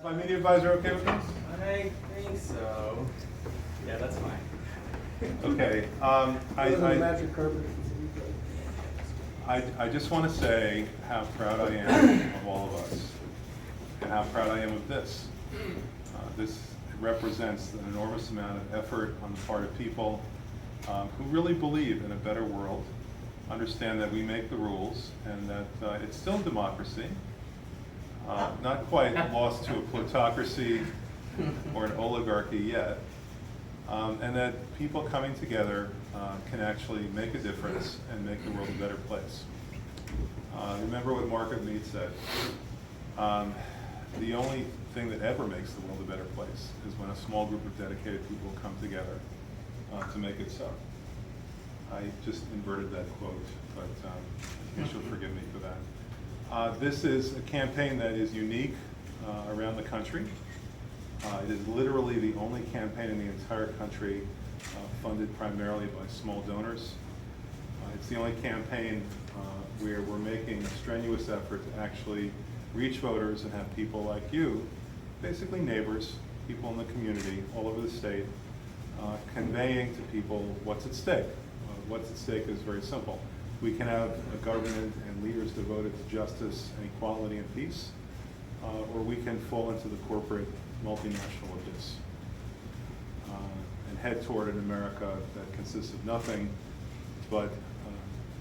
My media advisor okay with this? I think so. Yeah, that's fine. Okay. Magic carpet. I just want to say how proud I am of all of us, and how proud I am of this. This represents an enormous amount of effort on the part of people who really believe in a better world, understand that we make the rules, and that it's still democracy, not quite lost to a plutocracy or an oligarchy yet, and that people coming together can actually make a difference and make the world a better place. Remember what Margaret Mead said. The only thing that ever makes the world a better place is when a small group of dedicated people come together to make it so. I just inverted that quote, but you should forgive me for that. This is a campaign that is unique around the country. It is literally the only campaign in the entire country funded primarily by small donors. It's the only campaign where we're making a strenuous effort to actually reach voters and have people like you, basically neighbors, people in the community all over the state, conveying to people what's at stake. What's at stake is very simple. We can have a government and leaders devoted to justice and equality and peace, or we can fall into the corporate multinational abyss and head toward an America that consists of nothing but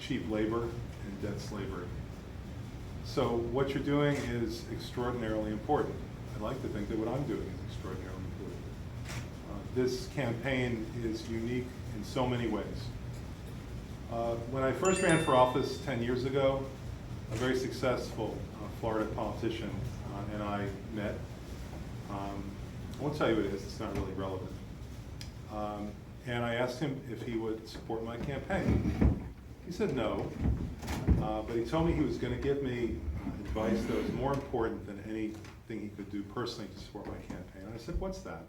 cheap labor and debt slavery. So what you're doing is extraordinarily important. I'd like to think that what I'm doing is extraordinarily important. This campaign is unique in so many ways. When I first ran for office 10 years ago, a very successful Florida politician and I met. I won't tell you what it is, it's not really relevant. And I asked him if he would support my campaign. He said no, but he told me he was going to give me advice that was more important than anything he could do personally to support my campaign. And I said, what's that?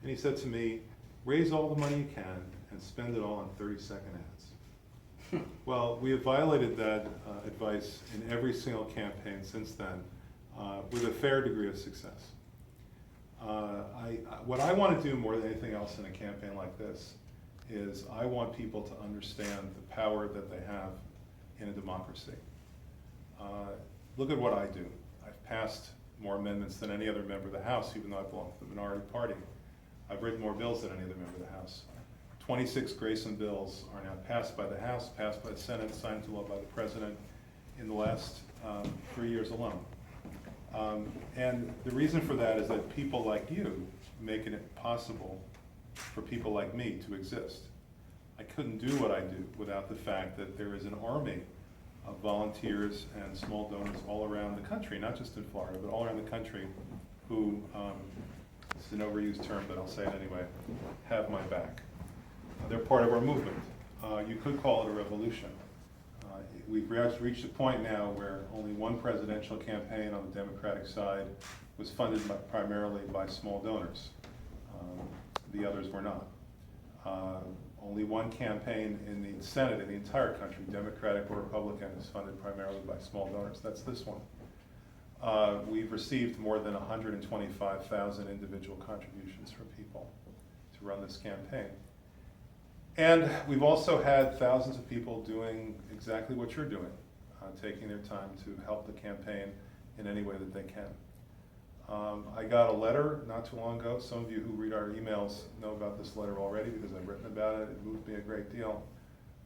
And he said to me, raise all the money you can and spend it all on 30-second ads. Well, we have violated that advice in every single campaign since then with a fair degree of success. What I want to do more than anything else in a campaign like this is I want people to understand the power that they have in a democracy. Look at what I do. I've passed more amendments than any other member of the House, even though I belong to the minority party. I've written more bills than any other member of the House. 26 Grayson bills are now passed by the House, passed by the Senate, signed into law by the President in the last 3 years alone. And the reason for that is that people like you make it possible for people like me to exist. I couldn't do what I do without the fact that there is an army of volunteers and small donors all around the country, not just in Florida, but all around the country who, this is an overused term, but I'll say it anyway, have my back. They're part of our movement. You could call it a revolution. We've reached a point now where only one presidential campaign on the Democratic side was funded primarily by small donors. The others were not. Only one campaign in the Senate in the entire country, Democratic or Republican, is funded primarily by small donors. That's this one. We've received more than 125,000 individual contributions from people to run this campaign. And we've also had thousands of people doing exactly what you're doing, taking their time to help the campaign in any way that they can. I got a letter not too long ago. Some of you who read our emails know about this letter already because I've written about it. It moved me a great deal.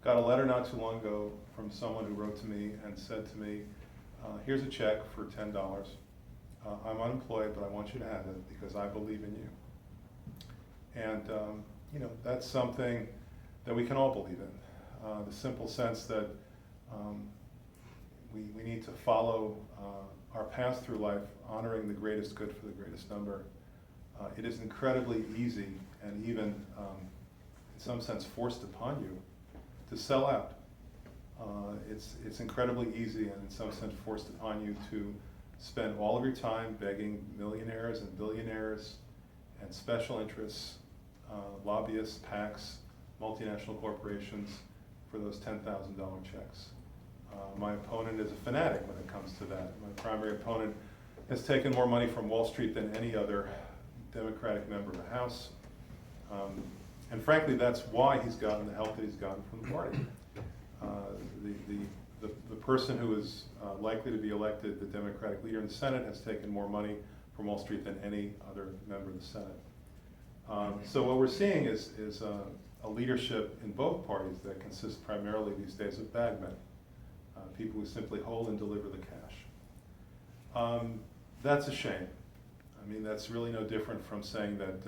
Got a letter not too long ago from someone who wrote to me and said to me, here's a check for $10. I'm unemployed, but I want you to have it because I believe in you. And you know, that's something that we can all believe in. The simple sense that we need to follow our path through life, honoring the greatest good for the greatest number. It is incredibly easy and even, in some sense, forced upon you to sell out. It's incredibly easy and in some sense forced upon you to spend all of your time begging millionaires and billionaires and special interests, lobbyists, PACs, multinational corporations for those $10,000 checks. My opponent is a fanatic when it comes to that. My primary opponent has taken more money from Wall Street than any other Democratic member of the House. And frankly, that's why he's gotten the help that he's gotten from the party. The person who is likely to be elected the Democratic leader in the Senate has taken more money from Wall Street than any other member of the Senate. So what we're seeing is a leadership in both parties that consists primarily these days of bagmen, people who simply hold and deliver the cash. That's a shame. I mean, that's really no different from saying that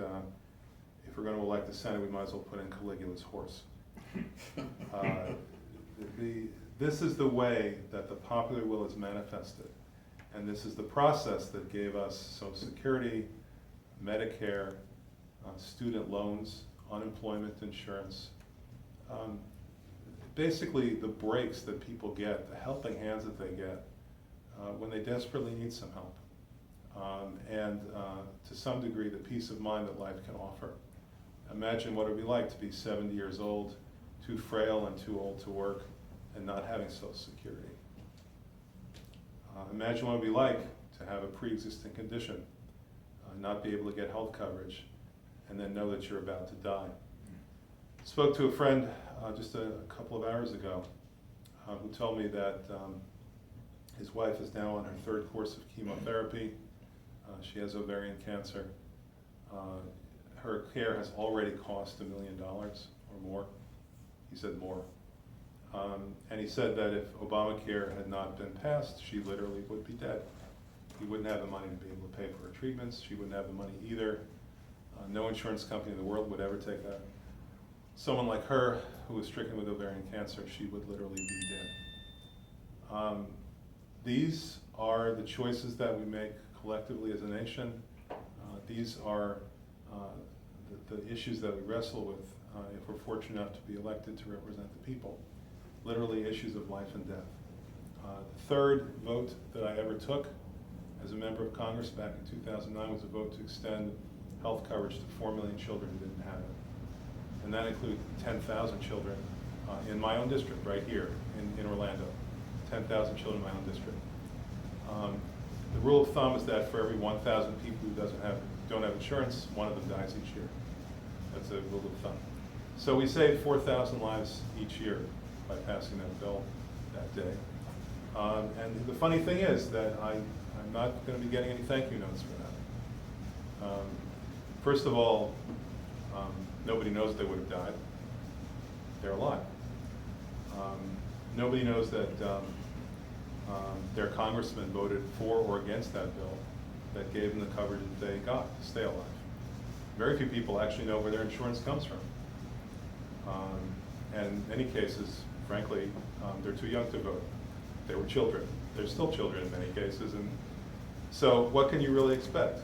if we're going to elect the Senate, we might as well put in Caligula's horse. This is the way that the popular will is manifested. And this is the process that gave us Social Security, Medicare, student loans, unemployment insurance. Basically, the breaks that people get, the helping hands that they get when they desperately need some help. And to some degree, the peace of mind that life can offer. Imagine what it would be like to be 70 years old, too frail and too old to work, and not having Social Security. Imagine what it would be like to have a pre-existing condition, not be able to get health coverage, and then know that you're about to die. Spoke to a friend just a couple of hours ago who told me that his wife is now on her third course of chemotherapy. She has ovarian cancer. Her care has already cost $1 million or more. He said more. And he said that if Obamacare had not been passed, she literally would be dead. He wouldn't have the money to be able to pay for her treatments. She wouldn't have the money either. No insurance company in the world would ever take someone like her who was stricken with ovarian cancer. She would literally be dead. These are the choices that we make collectively as a nation. These are the issues that we wrestle with if we're fortunate enough to be elected to represent the people. Literally issues of life and death. The third vote that I ever took as a member of Congress back in 2009 was a vote to extend health coverage to 4 million children who didn't have it. And that included 10,000 children in my own district, right here in Orlando. 10,000 children in my own district. The rule of thumb is that for every 1,000 people who don't have insurance, one of them dies each year. That's a rule of thumb. So we saved 4,000 lives each year by passing that bill that day. And the funny thing is that I'm not going to be getting any thank you notes for that. First of all, nobody knows they would have died. They're alive. Nobody knows that their congressman voted for or against that bill that gave them the coverage that they got to stay alive. Very few people actually know where their insurance comes from. And in many cases, frankly, they're too young to vote. They were children. They're still children in many cases. And so what can you really expect?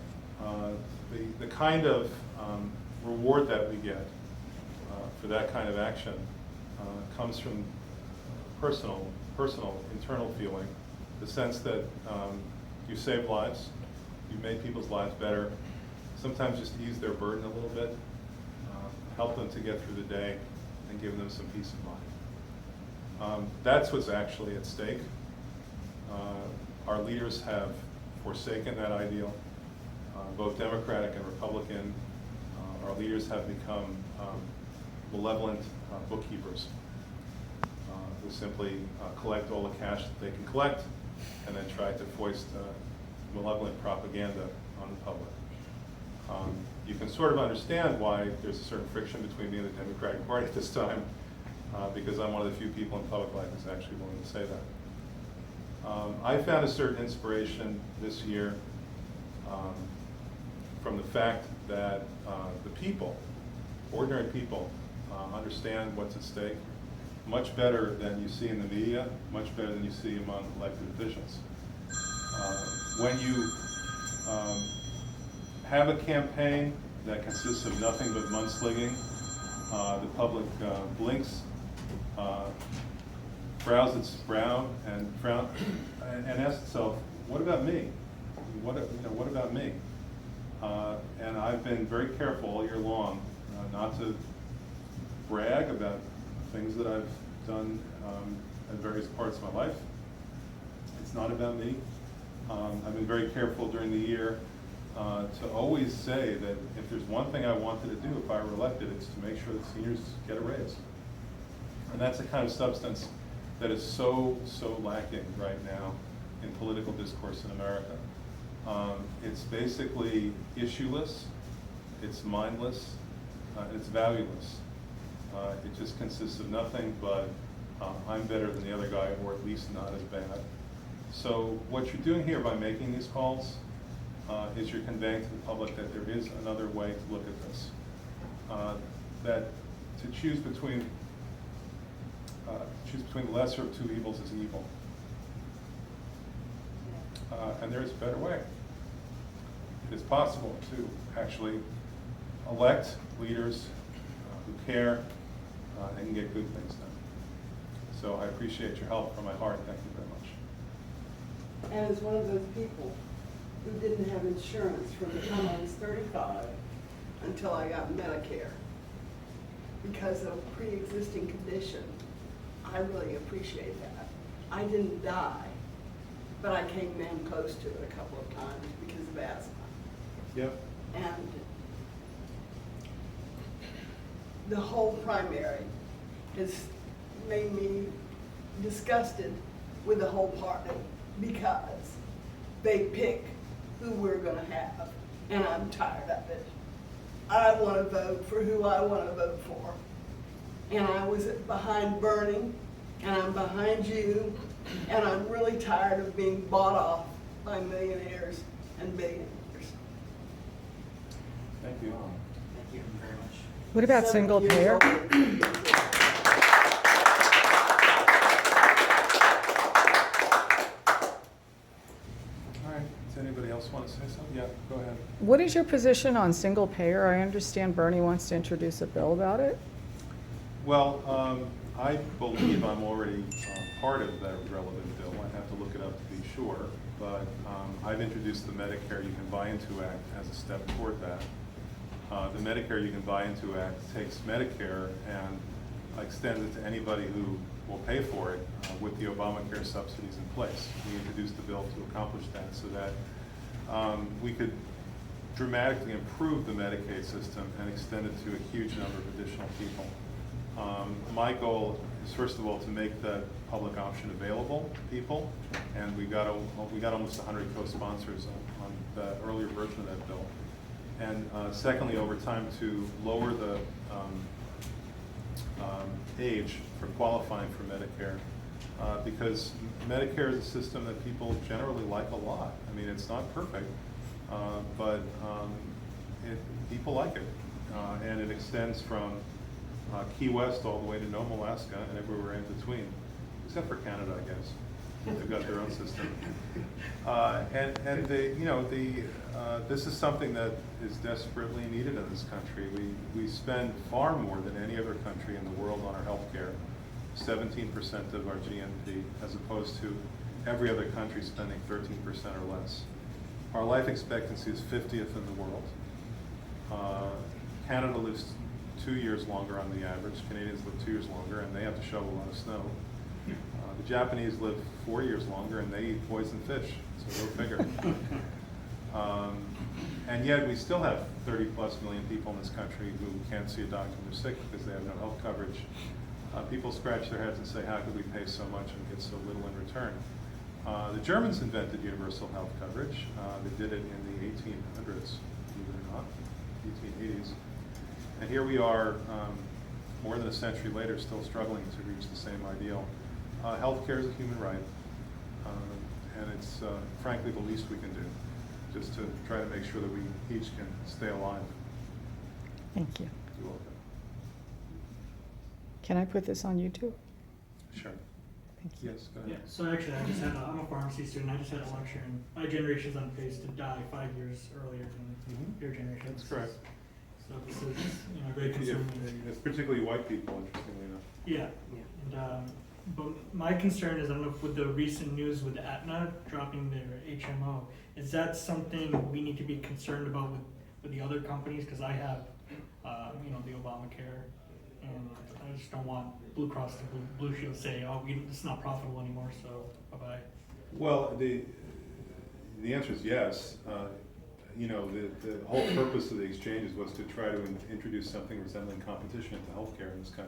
The kind of reward that we get for that kind of action comes from personal, internal feeling, the sense that you saved lives, you've made people's lives better, sometimes just ease their burden a little bit, help them to get through the day, and give them some peace of mind. That's what's actually at stake. Our leaders have forsaken that ideal. Both Democratic and Republican, our leaders have become malevolent bookkeepers who simply collect all the cash that they can collect and then try to foist malevolent propaganda on the public. You can sort of understand why there's a certain friction between me and the Democratic Party at this time, because I'm one of the few people in public life who's actually willing to say that. I found a certain inspiration this year from the fact that the people, ordinary people, understand what's at stake much better than you see in the media, much better than you see among elected officials. When you have a campaign that consists of nothing but mudslinging, the public blinks, frowns its brow, and asks itself, "What about me? What about me?" And I've been very careful all year long not to brag about things that I've done at various parts of my life. It's not about me. I've been very careful during the year to always say that if there's one thing I wanted to do if I were elected, it's to make sure that seniors get a raise. And that's the kind of substance that is so lacking right now in political discourse in America. It's basically issueless, it's mindless, and it's valueless. It just consists of nothing but I'm better than the other guy, or at least not as bad. So what you're doing here by making these calls is you're conveying to the public that there is another way to look at this. That to choose between the lesser of two evils is evil. And there is a better way. It is possible to actually elect leaders who care and can get good things done. So I appreciate your help from my heart. Thank you very much. And as one of those people who didn't have insurance from the time I was 35 until I got Medicare because of a pre-existing condition, I really appreciate that. I didn't die, but I came damn close to it a couple of times because of asthma. Yep. And the whole primary has made me disgusted with the whole party because they pick who we're going to have, and I'm tired of it. I want to vote for who I want to vote for. And I was behind Bernie, and I'm behind you, and I'm really tired of being bought off by millionaires and billionaires. Thank you. Thank you very much. What about single payer? All right, does anybody else want to say something? Yeah, go ahead. What is your position on single payer? I understand Bernie wants to introduce a bill about it. Well, I believe I'm already part of that relevant bill. I have to look it up to be sure, but I've introduced the Medicare You Can Buy Into Act as a step toward that. The Medicare You Can Buy Into Act takes Medicare and extends it to anybody who will pay for it with the Obamacare subsidies in place. We introduced the bill to accomplish that so that we could dramatically improve the Medicaid system and extend it to a huge number of additional people. My goal is, first of all, to make that public option available to people, and we got almost 100 co-sponsors on the earlier version of that bill. And secondly, over time, to lower the age for qualifying for Medicare, because Medicare is a system that people generally like a lot. I mean, it's not perfect, but people like it, and it extends from Key West all the way to Nome, Alaska, and everywhere in between, except for Canada, I guess. They've got their own system. This is something that is desperately needed in this country. We spend far more than any other country in the world on our health care, 17% of our GNP, as opposed to every other country spending 13% or less. Our life expectancy is 50th in the world. Canada lives 2 years longer on the average. Canadians live 2 years longer, and they have to shovel a lot of snow. The Japanese live 4 years longer, and they eat poison fish, so go figure. And yet we still have 30+ million people in this country who can't see a doctor when they're sick because they have no health coverage. People scratch their heads and say, how could we pay so much and get so little in return? The Germans invented universal health coverage. They did it in the 1800s, believe it or not, 1880s. And here we are, more than a century later, still struggling to reach the same ideal. Healthcare is a human right, and it's frankly the least we can do, just to try to make sure that we each can stay alive. Thank you. You're welcome. Can I put this on YouTube? Sure. Thank you. Yes, go Yeah, ahead. so actually I'm a pharmacy student. I just had a lecture, and my generation's on pace to die 5 years earlier than your generation. That's correct. So this is, a great concern. It's particularly white people, interestingly enough. Yeah, and but my concern is, I don't know if with the recent news with Aetna dropping their HMO, is that something we need to be concerned about with the other companies? Because I have, the Obamacare, and I just don't want Blue Cross and Blue Shield say, it's not profitable anymore, so bye-bye. Well, the answer is yes. You know, the whole purpose of the exchanges was to try to introduce something resembling competition into healthcare in this country.